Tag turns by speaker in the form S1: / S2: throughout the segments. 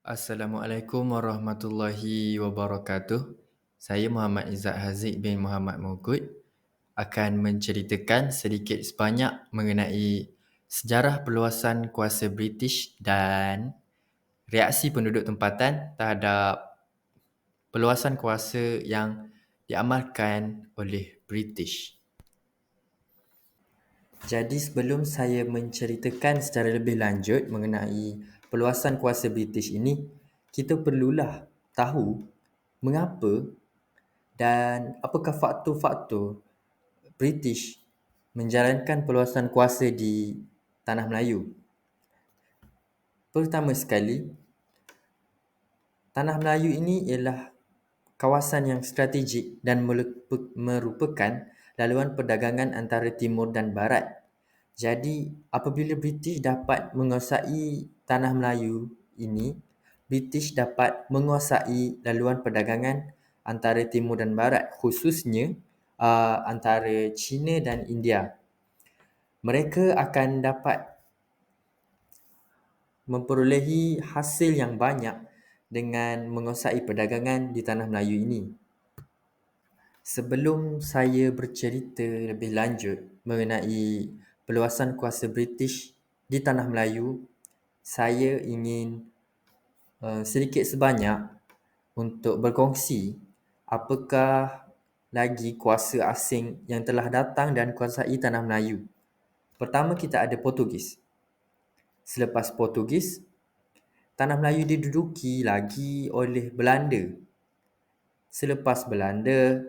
S1: Assalamualaikum warahmatullahi wabarakatuh. Saya Muhammad Izzat Haziq bin Muhammad Mogut akan menceritakan sedikit sebanyak mengenai sejarah perluasan kuasa British dan reaksi penduduk tempatan terhadap perluasan kuasa yang diamalkan oleh British. Jadi sebelum saya menceritakan secara lebih lanjut mengenai perluasan kuasa British ini, kita perlulah tahu mengapa dan apakah faktor-faktor British menjalankan perluasan kuasa di tanah Melayu. Pertama sekali, tanah Melayu ini ialah kawasan yang strategik dan merupakan laluan perdagangan antara timur dan barat. Jadi, apabila British dapat menguasai tanah Melayu ini, British dapat menguasai laluan perdagangan antara timur dan barat, khususnya antara China dan India. Mereka akan dapat memperolehi hasil yang banyak dengan menguasai perdagangan di tanah Melayu ini. Sebelum saya bercerita lebih lanjut mengenai perluasan kuasa British di tanah Melayu, saya ingin sedikit sebanyak untuk berkongsi apakah lagi kuasa asing yang telah datang dan kuasai tanah Melayu. Pertama, kita ada Portugis. Selepas Portugis, tanah Melayu diduduki lagi oleh Belanda. Selepas Belanda,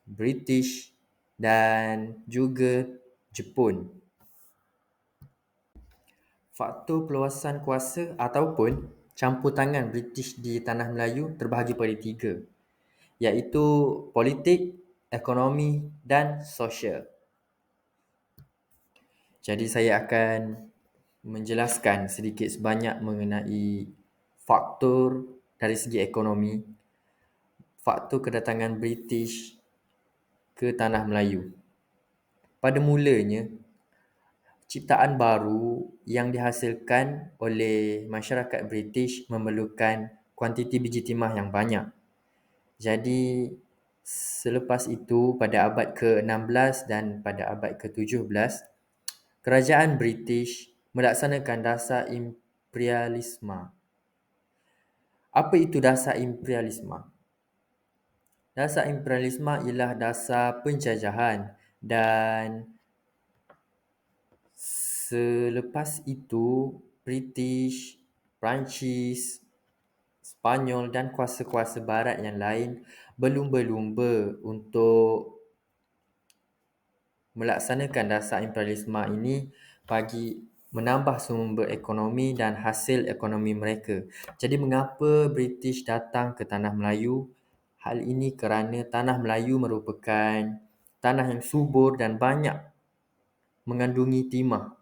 S1: British dan juga Jepun. Faktor perluasan kuasa ataupun campur tangan British di tanah Melayu terbahagi pada tiga, iaitu politik, ekonomi dan sosial. Jadi saya akan menjelaskan sedikit sebanyak mengenai faktor dari segi ekonomi, faktor kedatangan British ke tanah Melayu. Pada mulanya, ciptaan baru yang dihasilkan oleh masyarakat British memerlukan kuantiti biji timah yang banyak. Jadi, selepas itu pada abad ke-16 dan pada abad ke-17, kerajaan British melaksanakan dasar imperialisme. Apa itu dasar imperialisme? Dasar imperialisme ialah dasar penjajahan dan selepas itu British, Perancis, Spanyol dan kuasa-kuasa barat yang lain berlumba-lumba untuk melaksanakan dasar imperialisme ini bagi menambah sumber ekonomi dan hasil ekonomi mereka. Jadi mengapa British datang ke tanah Melayu? Hal ini kerana tanah Melayu merupakan tanah yang subur dan banyak mengandungi timah.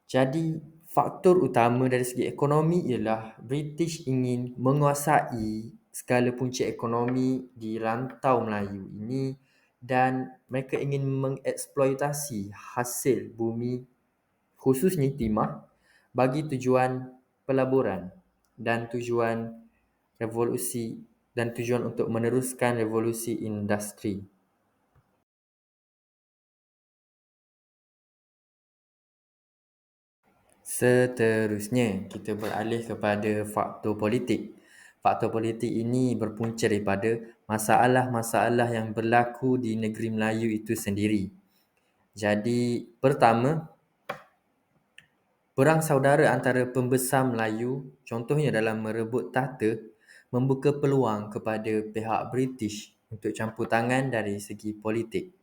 S1: Jadi faktor utama dari segi ekonomi ialah British ingin menguasai skala punca ekonomi di rantau Melayu ini dan mereka ingin mengeksploitasi hasil bumi khususnya timah bagi tujuan pelaburan dan tujuan revolusi dan tujuan untuk meneruskan revolusi industri. Seterusnya, kita beralih kepada faktor politik. Faktor politik ini berpunca daripada masalah-masalah yang berlaku di negeri Melayu itu sendiri. Jadi, pertama, perang saudara antara pembesar Melayu, contohnya dalam merebut tahta, membuka peluang kepada pihak British untuk campur tangan dari segi politik.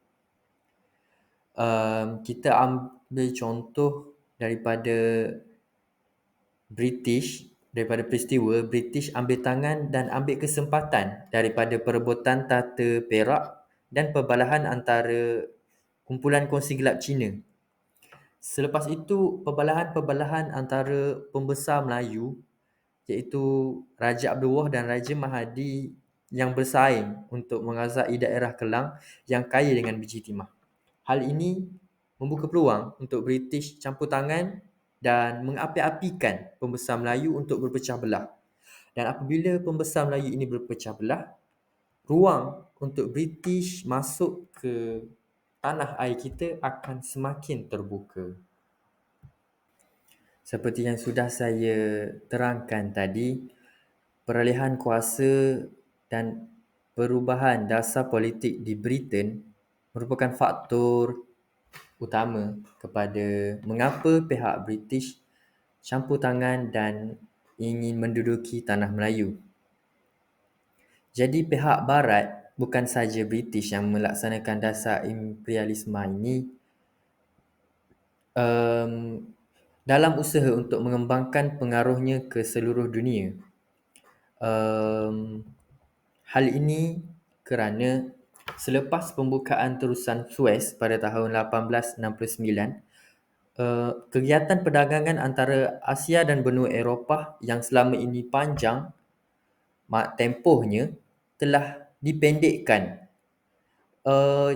S1: Kita ambil contoh daripada peristiwa British ambil tangan dan ambil kesempatan daripada perebutan tahta Perak dan perbalahan antara kumpulan kongsi gelap Cina. Selepas itu, perbalahan antara pembesar Melayu iaitu Raja Abdul Wahab dan Raja Mahadi yang bersaing untuk menguasai daerah Kelang yang kaya dengan biji timah. Hal ini membuka peluang untuk British campur tangan dan mengapi-apikan pembesar Melayu untuk berpecah belah. Dan apabila pembesar Melayu ini berpecah belah, ruang untuk British masuk ke tanah air kita akan semakin terbuka. Seperti yang sudah saya terangkan tadi, peralihan kuasa dan perubahan dasar politik di Britain merupakan faktor utama kepada mengapa pihak British campur tangan dan ingin menduduki tanah Melayu. Jadi pihak Barat, bukan saja British yang melaksanakan dasar imperialisme ini, dalam usaha untuk mengembangkan pengaruhnya ke seluruh dunia. Hal ini kerana selepas pembukaan terusan Suez pada tahun 1869, kegiatan perdagangan antara Asia dan benua Eropah yang selama ini panjang tempohnya telah dipendekkan.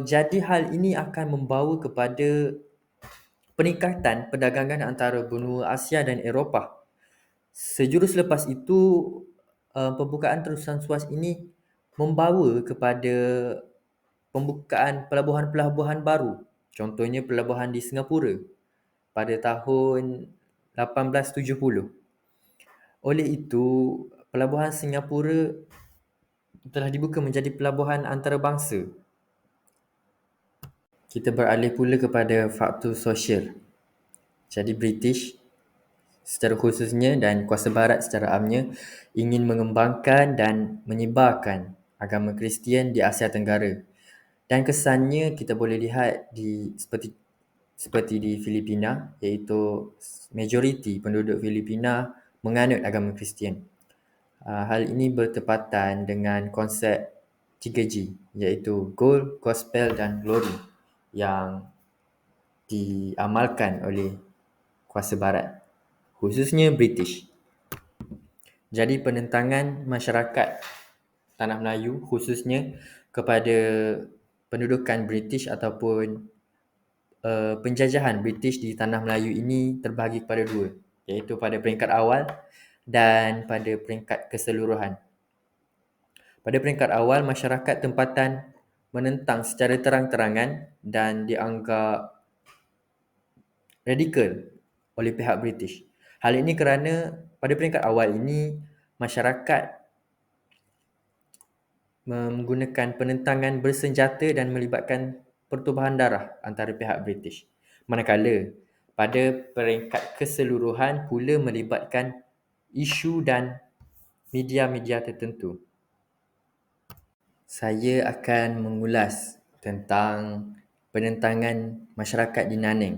S1: Jadi hal ini akan membawa kepada peningkatan perdagangan antara benua Asia dan Eropah. Sejurus selepas itu, pembukaan terusan Suez ini membawa kepada pembukaan pelabuhan-pelabuhan baru. Contohnya pelabuhan di Singapura pada tahun 1870. Oleh itu, pelabuhan Singapura telah dibuka menjadi pelabuhan antarabangsa. Kita beralih pula kepada faktor sosial. Jadi British secara khususnya dan kuasa barat secara amnya ingin mengembangkan dan menyebarkan agama Kristian di Asia Tenggara. Dan kesannya kita boleh lihat seperti di Filipina, iaitu majoriti penduduk Filipina menganut agama Kristian. Hal ini bertepatan dengan konsep 3G, iaitu Gold, Gospel dan Glory yang diamalkan oleh kuasa barat, khususnya British. Jadi penentangan masyarakat tanah Melayu khususnya kepada pendudukan British ataupun penjajahan British di tanah Melayu ini terbahagi kepada dua, iaitu pada peringkat awal dan pada peringkat keseluruhan. Pada peringkat awal, masyarakat tempatan menentang secara terang-terangan dan dianggap radikal oleh pihak British. Hal ini kerana pada peringkat awal ini, masyarakat menggunakan penentangan bersenjata dan melibatkan pertumpahan darah antara pihak British. Manakala pada peringkat keseluruhan pula melibatkan isu dan media-media tertentu. Saya akan mengulas tentang penentangan masyarakat di Nanning.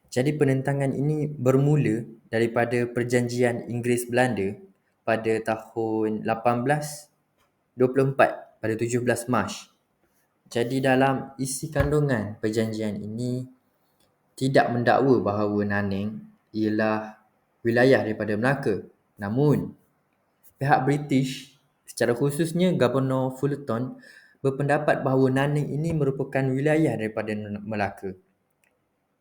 S1: Jadi penentangan ini bermula daripada perjanjian Inggeris-Belanda pada tahun 1824 pada 17 Mac. Jadi dalam isi kandungan perjanjian ini tidak mendakwa bahawa Nanning ialah wilayah daripada Melaka. Namun pihak British, secara khususnya Governor Fullerton, berpendapat bahawa Nanning ini merupakan wilayah daripada Melaka.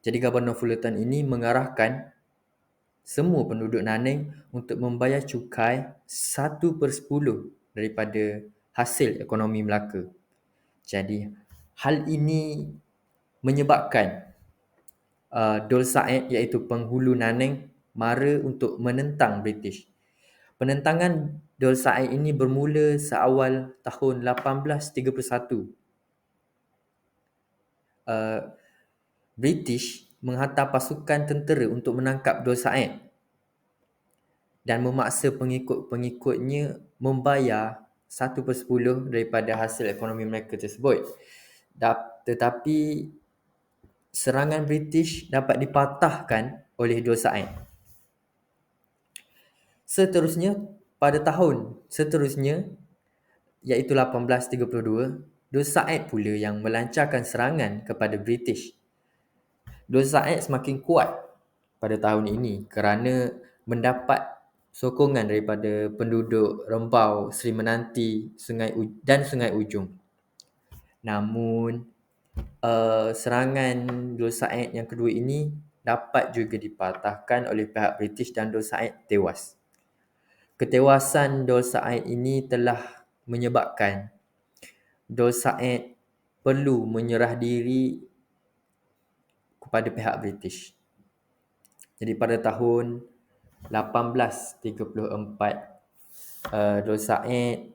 S1: Jadi Governor Fullerton ini mengarahkan semua penduduk Nanning untuk membayar cukai 1/10 daripada hasil ekonomi Melaka. Jadi hal ini menyebabkan Dol Said, iaitu penghulu Nanning, mara untuk menentang British. Penentangan Dol Said ini bermula seawal tahun 1831. British menghantar pasukan tentera untuk menangkap Dol Said dan memaksa pengikut-pengikutnya membayar 1/10 daripada hasil ekonomi mereka tersebut. Tetapi serangan British dapat dipatahkan oleh Dol Said. Seterusnya, pada tahun seterusnya, iaitu 1832, Dol Said pula yang melancarkan serangan kepada British. Dol Said semakin kuat pada tahun ini kerana mendapat sokongan daripada penduduk Rembau, Seri Menanti dan Sungai Ujung. Namun serangan Dol Said yang kedua ini dapat juga dipatahkan oleh pihak British dan Dor Said tewas. Ketewasan Dor Said ini telah menyebabkan Dor Said perlu menyerah diri kepada pihak British. Jadi pada tahun 1834, Dor Said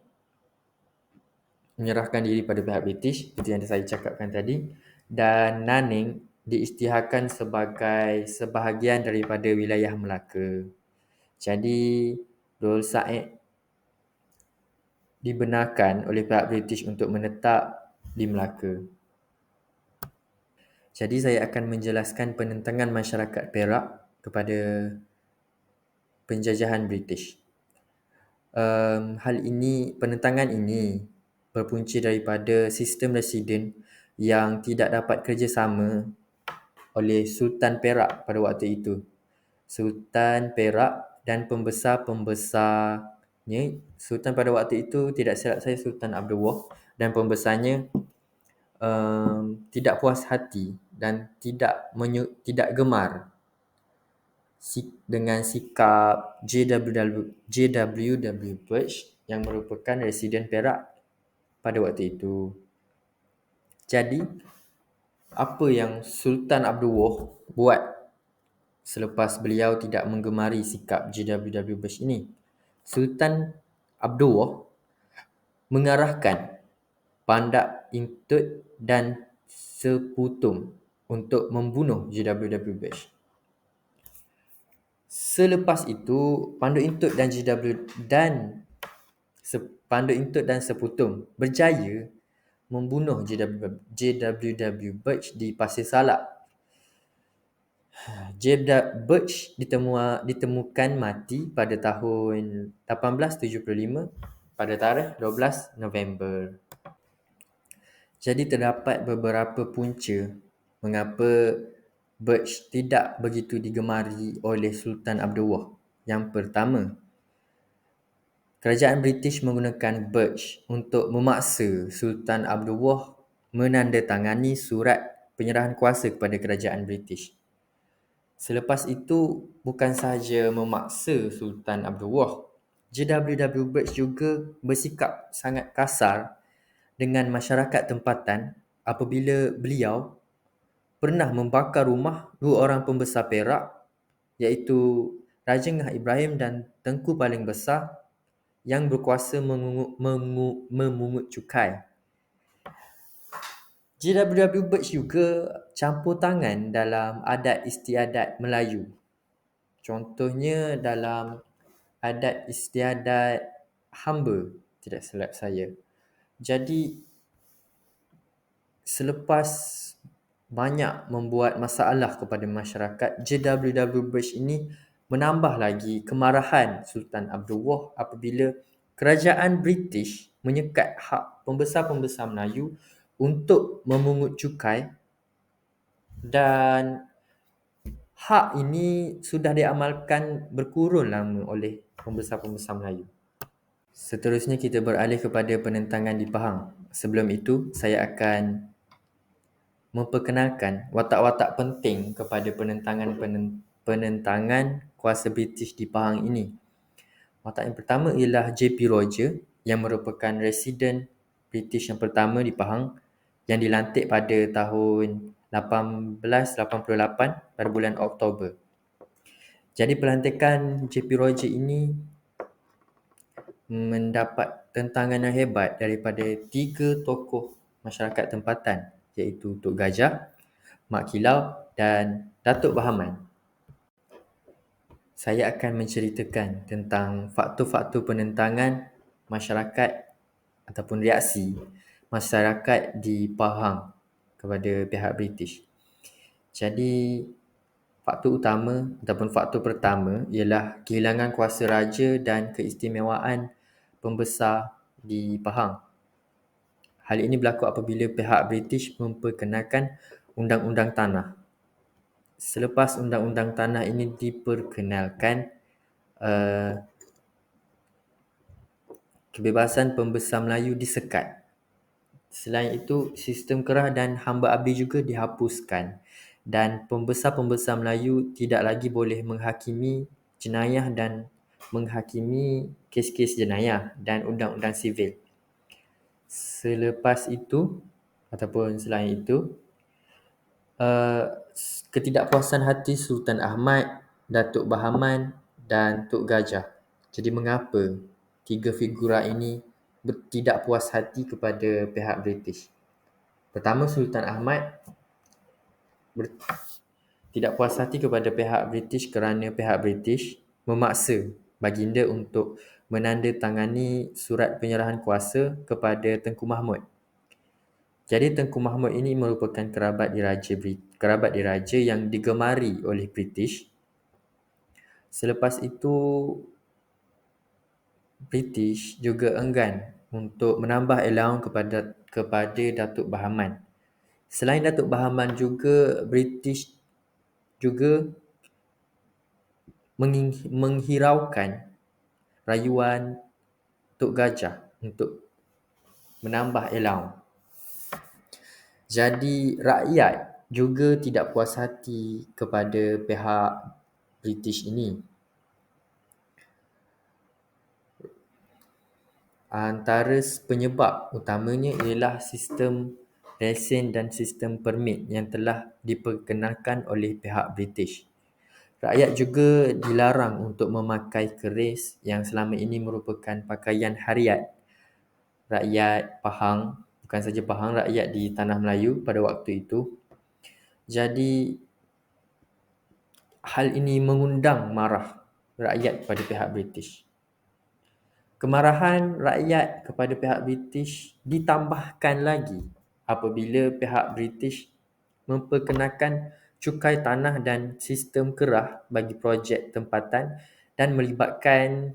S1: menyerahkan diri pada pihak British, seperti yang saya cakapkan tadi, dan Nanning diisytiharkan sebagai sebahagian daripada wilayah Melaka. Jadi Dor Said dibenarkan oleh pihak British untuk menetap di Melaka. Jadi saya akan menjelaskan penentangan masyarakat Perak kepada penjajahan British. Penentangan ini berpunca daripada sistem residen yang tidak dapat kerjasama oleh Sultan Perak pada waktu itu. Sultan Perak dan pembesar-pembesarnya, Sultan pada waktu itu tidak silap saya Sultan Abdul Wahab, dan pembesarnya tidak puas hati dan tidak gemar dengan sikap JWW Birch yang merupakan residen Perak pada waktu itu. Jadi, apa yang Sultan Abdul Wahab buat selepas beliau tidak menggemari sikap JWW Birch ini? Sultan Abdul Wahab mengarahkan Pandak Intut dan Seputum untuk membunuh JWW Birch. Selepas itu, Pandu Intut dan Pandu Intut dan Seputum berjaya membunuh JWW Birch di Pasir Salak. Birch ditemukan mati pada tahun 1875 pada tarikh 12 November. Jadi terdapat beberapa punca mengapa Birch tidak begitu digemari oleh Sultan Abdul Wahab. Yang pertama, kerajaan British menggunakan Birch untuk memaksa Sultan Abdul Wahab menandatangani surat penyerahan kuasa kepada kerajaan British. Selepas itu, bukan sahaja memaksa Sultan Abdul Wahab, JWW Birch juga bersikap sangat kasar dengan masyarakat tempatan apabila beliau pernah membakar rumah dua orang pembesar Perak, iaitu Raja Ngah Ibrahim dan Tengku Paling Besar yang berkuasa memungut cukai. JWW Birch juga campur tangan dalam adat istiadat Melayu. Contohnya dalam adat istiadat hamba, tidak silap saya. Jadi selepas banyak membuat masalah kepada masyarakat, JWW Birch ini menambah lagi kemarahan Sultan Abdul Wahab apabila kerajaan British menyekat hak pembesar-pembesar Melayu untuk memungut cukai, dan hak ini sudah diamalkan berkurun lama oleh pembesar-pembesar Melayu. Seterusnya kita beralih kepada penentangan di Pahang. Sebelum itu, saya akan memperkenalkan watak-watak penting kepada penentangan kuasa British di Pahang ini. Watak yang pertama ialah J.P. Roger yang merupakan residen British yang pertama di Pahang yang dilantik pada tahun 1888 pada bulan Oktober. Jadi pelantikan J.P. Roger ini mendapat tentangan yang hebat daripada tiga tokoh masyarakat tempatan, iaitu Tok Gajah, Mak Kilau dan Datuk Bahaman. Saya akan menceritakan tentang faktor-faktor penentangan masyarakat ataupun reaksi masyarakat di Pahang kepada pihak British. Jadi, faktor utama ataupun faktor pertama ialah kehilangan kuasa raja dan keistimewaan pembesar di Pahang. Hal ini berlaku apabila pihak British memperkenalkan Undang-Undang Tanah. Selepas Undang-Undang Tanah ini diperkenalkan, kebebasan pembesar Melayu disekat. Selain itu, sistem kerah dan hamba abdi juga dihapuskan. dan pembesar-pembesar Melayu tidak lagi boleh menghakimi jenayah dan menghakimi kes-kes jenayah dan undang-undang sivil. Selepas itu ataupun selain itu, ketidakpuasan hati Sultan Ahmad, Datuk Bahaman dan Tok Gajah. Jadi mengapa tiga figura ini tidak puas hati kepada pihak British? Pertama, Sultan Ahmad tidak puas hati kepada pihak British kerana pihak British memaksa baginda untuk menandatangani surat penyerahan kuasa kepada Tengku Mahmud. Jadi Tengku Mahmud ini merupakan kerabat diraja yang digemari oleh British. Selepas itu, British juga enggan untuk menambah allowance kepada Datuk Bahaman. Selain Datuk Bahaman juga, British juga menghiraukan rayuan Tok Gajah untuk menambah allowance. Jadi rakyat juga tidak puas hati kepada pihak British ini. Antara penyebab utamanya ialah sistem lesen dan sistem permit yang telah diperkenalkan oleh pihak British. Rakyat juga dilarang untuk memakai keris yang selama ini merupakan pakaian harian rakyat Pahang, bukan saja Pahang, rakyat di Tanah Melayu pada waktu itu. Jadi hal ini mengundang marah rakyat kepada pihak British. Kemarahan rakyat kepada pihak British ditambahkan lagi apabila pihak British memperkenalkan cukai tanah dan sistem kerah bagi projek tempatan dan melibatkan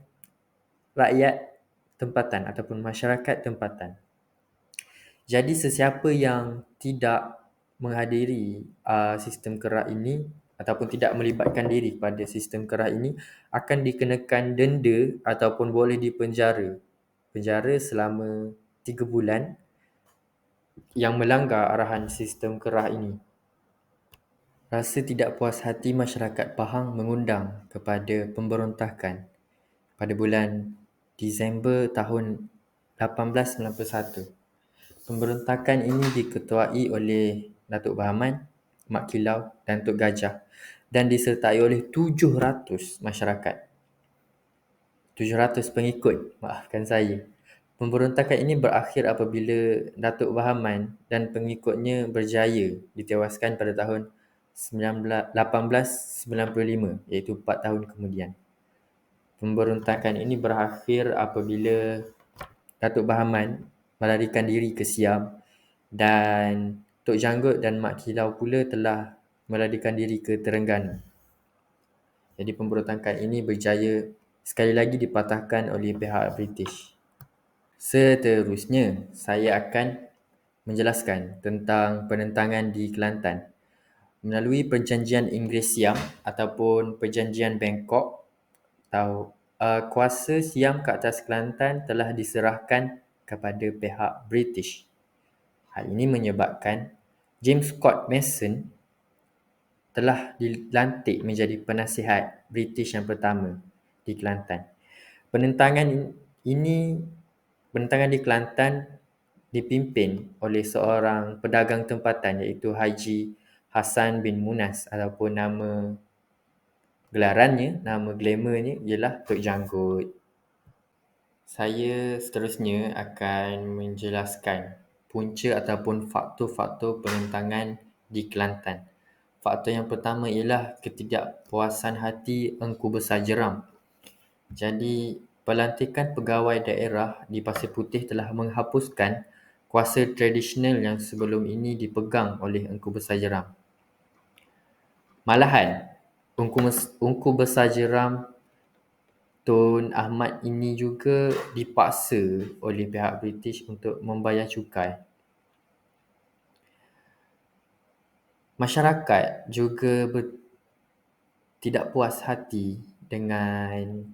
S1: rakyat tempatan ataupun masyarakat tempatan. Jadi sesiapa yang tidak menghadiri sistem kerah ini ataupun tidak melibatkan diri pada sistem kerah ini akan dikenakan denda ataupun boleh dipenjara. Penjara selama 3 bulan yang melanggar arahan sistem kerah ini. Rasa tidak puas hati masyarakat Pahang mengundang kepada pemberontakan pada bulan Disember tahun 1891. Pemberontakan ini diketuai oleh Datuk Bahaman, Mak Kilau dan Tok Gajah dan disertai oleh 700 masyarakat. 700 pengikut, maafkan saya. Pemberontakan ini berakhir apabila Datuk Bahaman dan pengikutnya berjaya ditewaskan pada tahun 1895, iaitu 4 tahun kemudian. Pemberontakan ini berakhir apabila Datuk Bahaman melarikan diri ke Siam dan Tok Janggut dan Mak Kilau pula telah melarikan diri ke Terengganu. Jadi pemberontakan ini berjaya sekali lagi dipatahkan oleh pihak British. Seterusnya, saya akan menjelaskan tentang penentangan di Kelantan. Melalui perjanjian Inggeris-Siam ataupun perjanjian Bangkok, kuasa Siam ke atas Kelantan telah diserahkan kepada pihak British. Hal ini menyebabkan James Scott Mason telah dilantik menjadi penasihat British yang pertama di Kelantan. Penentangan di Kelantan dipimpin oleh seorang pedagang tempatan iaitu Haji Hassan bin Munas ataupun nama gelarannya, nama glamournya ialah Tok Janggut. Saya seterusnya akan menjelaskan punca ataupun faktor-faktor penentangan di Kelantan. Faktor yang pertama ialah ketidakpuasan hati Engku Besar Jeram. Jadi, pelantikan pegawai daerah di Pasir Putih telah menghapuskan kuasa tradisional yang sebelum ini dipegang oleh Engku Besar Jeram. Malahan, Engku Besar Jeram Tun Ahmad ini juga dipaksa oleh pihak British untuk membayar cukai. Masyarakat juga tidak puas hati dengan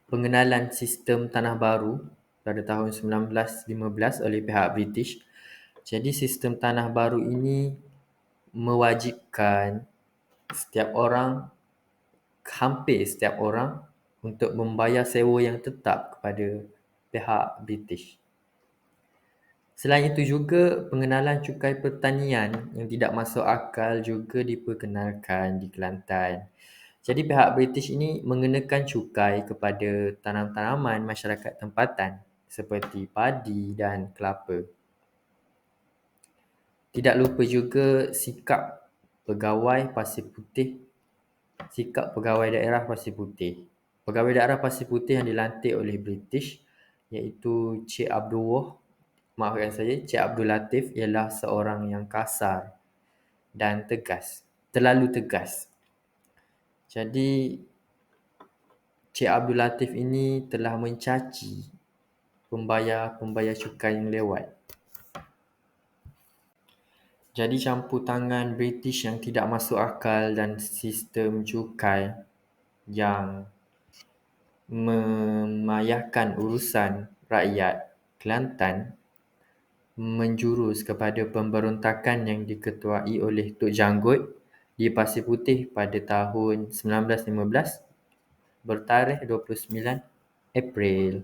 S1: pengenalan sistem tanah baru pada tahun 1915 oleh pihak British. Jadi sistem tanah baru ini mewajibkan hampir setiap orang untuk membayar sewa yang tetap kepada pihak British. Selain itu juga, pengenalan cukai pertanian yang tidak masuk akal juga diperkenalkan di Kelantan. Jadi pihak British ini mengenakan cukai kepada tanam-tanaman masyarakat tempatan seperti padi dan kelapa. Tidak lupa juga sikap pegawai daerah Pasir Putih. Pegawai daerah Pasir Putih yang dilantik oleh British iaitu Cik Abdul Latif ialah seorang yang kasar dan terlalu tegas. Jadi Cik Abdul Latif ini telah mencaci pembayar cukai yang lewat. Jadi campur tangan British yang tidak masuk akal dan sistem cukai yang memayahkan urusan rakyat Kelantan menjurus kepada pemberontakan yang diketuai oleh Tok Janggut di Pasir Putih pada tahun 1915 bertarikh 29 April.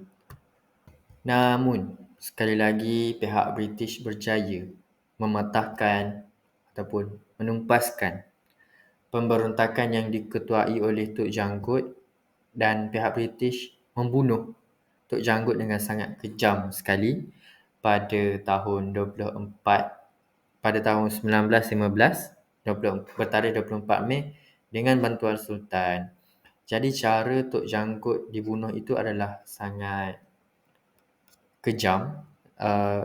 S1: Namun, sekali lagi pihak British berjaya mematahkan ataupun menumpaskan pemberontakan yang diketuai oleh Tok Janggut, dan pihak British membunuh Tok Janggut dengan sangat kejam sekali pada tahun 1915 bertarikh 24 Mei dengan bantuan Sultan. Jadi cara Tok Janggut dibunuh itu adalah sangat kejam.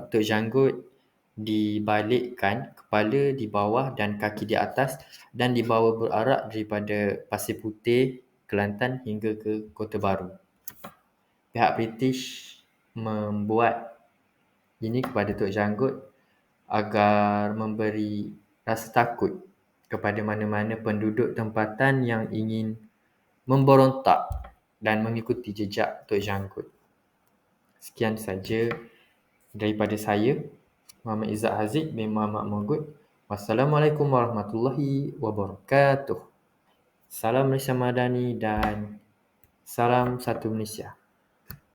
S1: Tok Janggut dibalikkan, kepala di bawah dan kaki di atas, dan dibawa berarak daripada Pasir Putih, Kelantan hingga ke Kota Baru. Pihak British membuat ini kepada Tok Janggut agar memberi rasa takut kepada mana-mana penduduk tempatan yang ingin memberontak dan mengikuti jejak Tok Janggut. Sekian saja daripada saya, Muhammad Izzat Haziq bin Muhammad Mogut. Wassalamualaikum warahmatullahi wabarakatuh. Salam Malaysia Madani dan salam satu Malaysia.